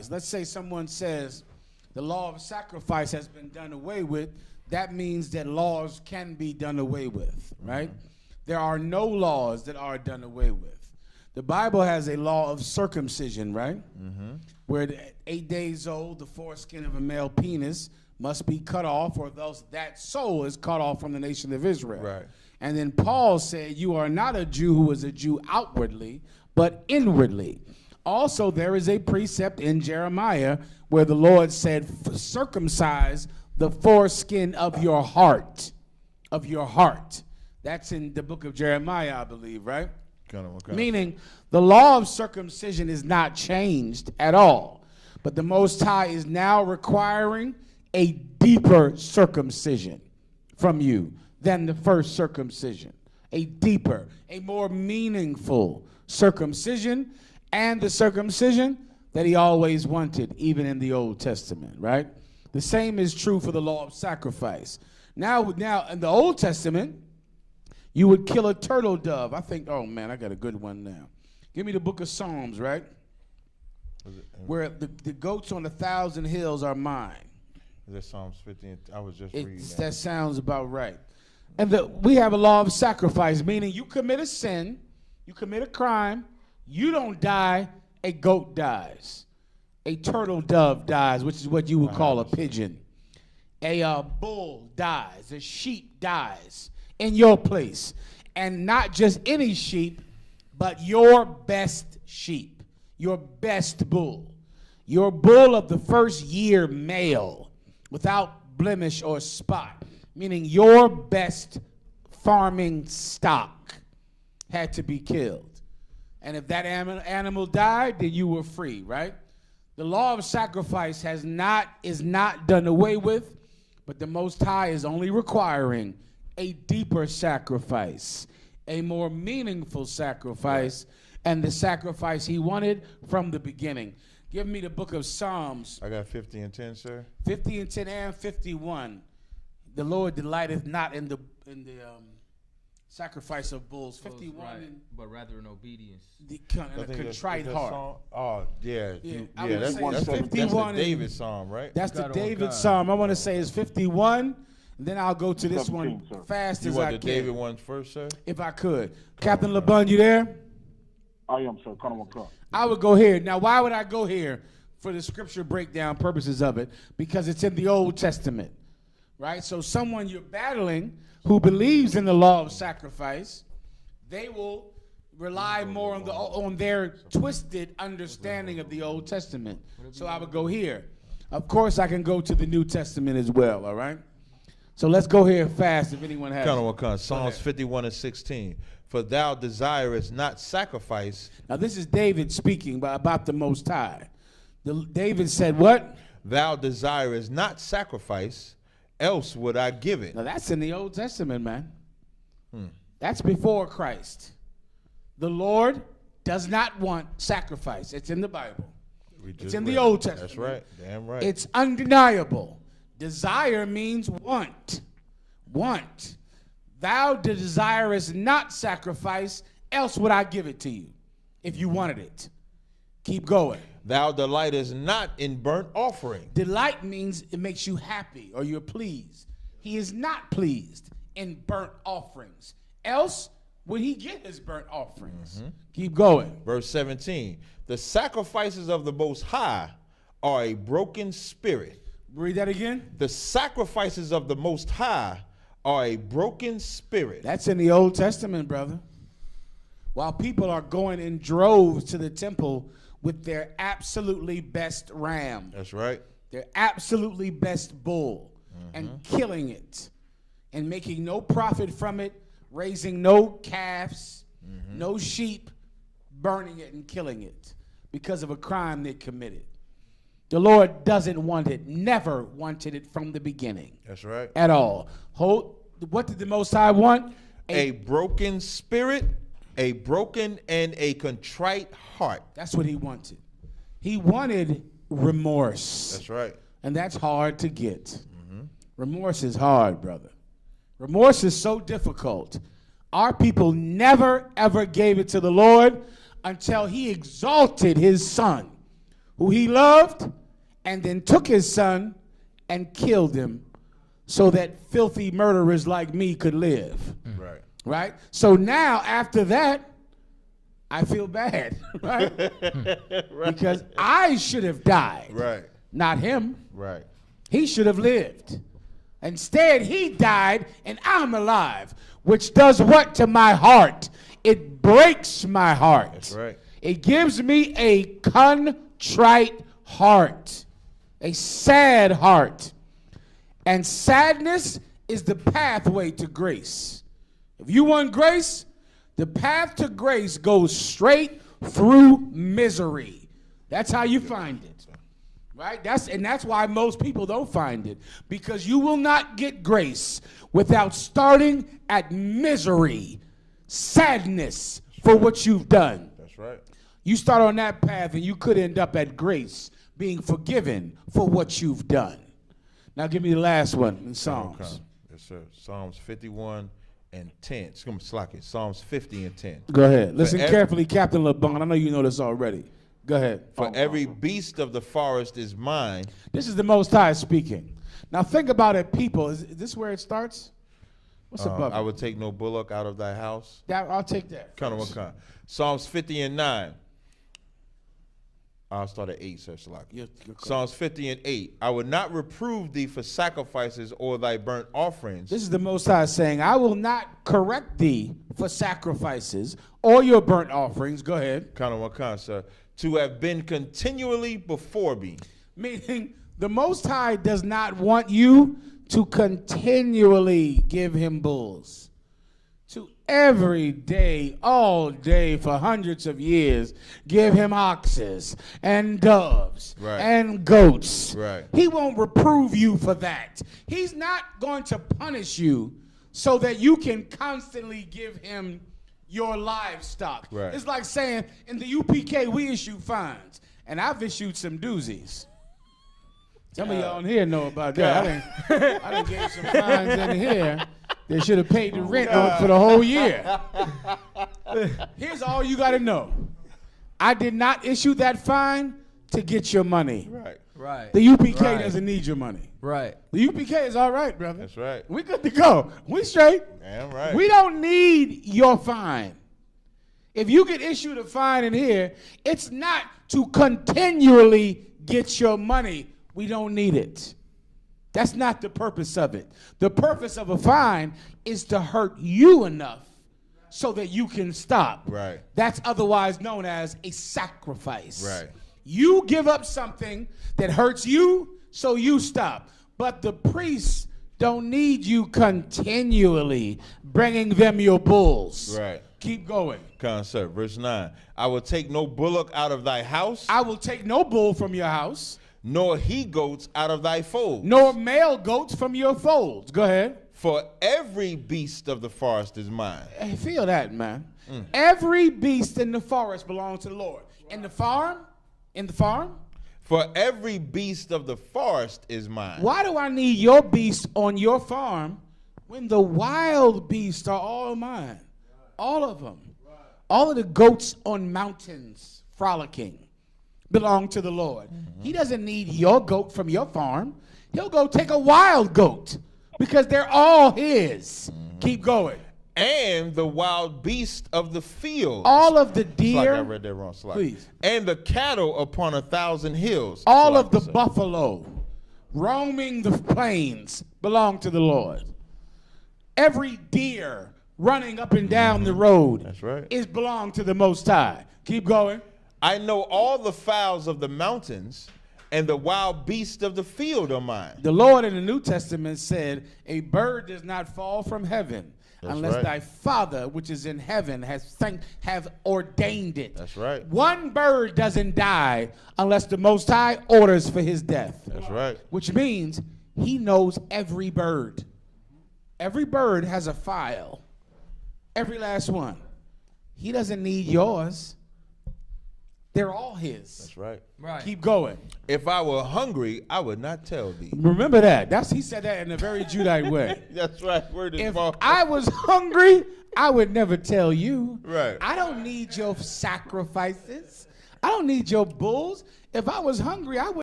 Let's say someone says the law of sacrifice has been done away with. That means that laws can be done away with, right? There are no laws that are done away with. The Bible has a law of circumcision, right? Where at 8 days old, the foreskin of a male penis must be cut off, or else that soul is cut off from the nation of Israel. Right. And then Paul said, you are not a Jew who is a Jew outwardly, but inwardly. Also, there is a precept in Jeremiah where the Lord said, circumcise the foreskin of your heart, of your heart. That's in the book of Jeremiah, I believe, right? Meaning the law of circumcision is not changed at all. But the Most High is now requiring a deeper circumcision from you than the first circumcision. A deeper, a more meaningful circumcision, and the circumcision that he always wanted, even in the Old Testament, right? The same is true for the law of sacrifice. Now in the Old Testament, you would kill a turtle dove. I think, oh man, I got a good one now. Give me the book of Psalms, right? Where the goats on 1,000 hills are mine. Is that Psalms 50? I was just reading that. That sounds about right. And we have a law of sacrifice, meaning you commit a sin, you commit a crime, you don't die, a goat dies. A turtle dove dies, which is what you would call a pigeon. A bull dies, a sheep dies in your place. And not just any sheep, but your best sheep, your best bull. Your bull of the first year male, without blemish or spot, meaning your best farming stock had to be killed. And if that animal died, then you were free, right? The law of sacrifice is not done away with, but the Most High is only requiring a deeper sacrifice, a more meaningful sacrifice, and the sacrifice he wanted from the beginning. Give me the book of Psalms. I got 50 and 10, sir. 50 and 10 and 51. The Lord delighteth not in the sacrifice of bulls. 51, right, but rather in obedience. And a contrite heart. Oh, yeah. That's 51. That's the David Psalm, right? That's the David Psalm. I want to say it's 51. Then I'll go to this one fast as I can. You want the David one first, sir? If I could. Captain LeBun, you there? I am, sir. I would go here. Now, why would I go here? For the scripture breakdown purposes of it, because it's in the Old Testament, right? So someone you're battling who believes in the law of sacrifice, they will rely more on their twisted understanding of the Old Testament. So I would go here. Of course, I can go to the New Testament as well, all right? So let's go here fast if anyone has. Psalms 51 and 16. For thou desirest not sacrifice. Now this is David speaking about the Most High. David said what? Thou desirest not sacrifice, else would I give it. Now that's in the Old Testament, man. That's before Christ. The Lord does not want sacrifice. It's in the Bible. It's in the Old Testament. That's right. Damn right. It's undeniable. Desire means want. Want. Thou desirest not sacrifice, else would I give it to you if you wanted it. Keep going. Thou delightest not in burnt offering. Delight means it makes you happy or you're pleased. He is not pleased in burnt offerings. Else would he get his burnt offerings. Keep going. Verse 17. The sacrifices of the Most High are a broken spirit. Read that again. The sacrifices of the Most High are a broken spirit. That's in the Old Testament, brother. While people are going in droves to the temple with their absolutely best ram. That's right. Their absolutely best bull. And killing it. And making no profit from it. Raising no calves. No sheep. Burning it and killing it. Because of a crime they committed. The Lord doesn't want it. Never wanted it from the beginning. That's right. At all. What did the Most High want? A broken spirit, a broken and a contrite heart. That's what he wanted. He wanted remorse. That's right. And that's hard to get. Remorse is hard, brother. Remorse is so difficult. Our people never, ever gave it to the Lord until he exalted his son, who he loved, and then took his son and killed him so that filthy murderers like me could live. Right. Right? So now, after that, I feel bad, right? Because I should have died, Right. not him. Right. He should have lived. Instead, he died, and I'm alive, which does what to my heart? It breaks my heart. That's right. It gives me a contrite heart, a sad heart. And sadness is the pathway to grace. If you want grace, the path to grace goes straight through misery. That's how you find it. Right? That's why most people don't find it. Because you will not get grace without starting at misery, sadness for what you've done. That's right. You start on that path and you could end up at grace, being forgiven for what you've done. Now give me the last one in Psalms. Okay. Yes, sir. Psalms 51 and 10. It's going to slack it. Psalms 50 and 10. Go ahead. Listen every- carefully, Captain LeBon. I know you know this already. Go ahead. For every beast of the forest is mine. This is the Most High speaking. Now think about it, people. Is this where it starts? What's above I it? would take no bullock out of thy house. I'll take that. Kind of what kind? Psalms 50 and 9. I'll start at 8, Sir Salaki. You're Psalms 50 and 8. I would not reprove thee for sacrifices or thy burnt offerings. This is the Most High saying, I will not correct thee for sacrifices or your burnt offerings. Go ahead. Kind of what kind, sir? To have been continually before me. Meaning, the Most High does not want you to continually give him bulls. To every day, all day, for hundreds of years, give him oxes and doves Right. and goats. Right. He won't reprove you for that. He's not going to punish you so that you can constantly give him your livestock. Right. It's like saying, in the UPK, we issue fines, and I've issued some doozies. Some of y'all in here know about that. I done gave some fines in here. They should have paid the rent on for the whole year. Here's all you got to know. I did not issue that fine to get your money. Right. Right. The UPK Right. doesn't need your money. Right. The UPK is all right, brother. That's right. We good to go. We straight. Damn right. We don't need your fine. If you get issued a fine in here, it's not to continually get your money. We don't need it. That's not the purpose of it. The purpose of a fine is to hurt you enough so that you can stop. Right. That's otherwise known as a sacrifice. Right. You give up something that hurts you so you stop. But the priests don't need you continually bringing them your bulls. Right. Keep going. Concert. Verse 9. I will take no bullock out of thy house, I will take no bull from your house, nor he goats out of thy fold. nor male goats from your folds. Go ahead. For every beast of the forest is mine. Hey, feel that, man. Every beast in the forest belongs to the Lord. In the farm, For every beast of the forest is mine. why do I need your beasts on your farm when the wild beasts are all mine? All of them. All of the goats on mountains frolicking belong to the Lord. He doesn't need your goat from your farm. He'll go take a wild goat because they're all his. Keep going. And the wild beast of the field. All of the Slack, deer, I read that wrong. Slack. Please. And the cattle upon 1,000 hills. all Slack, of the sir. buffalo roaming the plains belong to the Lord. Every deer running up and down the road That's right. is belong to the Most High. Keep going. I know all the fowls of the mountains, and the wild beasts of the field are mine. The Lord in the New Testament said, a bird does not fall from heaven That's unless right. thy Father, which is in heaven, have ordained it. That's right. One bird doesn't die unless the Most High orders for his death. That's right. Which means he knows every bird. Every bird has a file. Every last one. He doesn't need yours. They're all his. That's right. Right. Keep going. If I were hungry, I would not tell thee. Remember that. He said that in a very Judite way. That's right. Word is If false. I was hungry, I would never tell you. Right. I don't need your sacrifices. I don't need your bulls. If I was hungry, I would.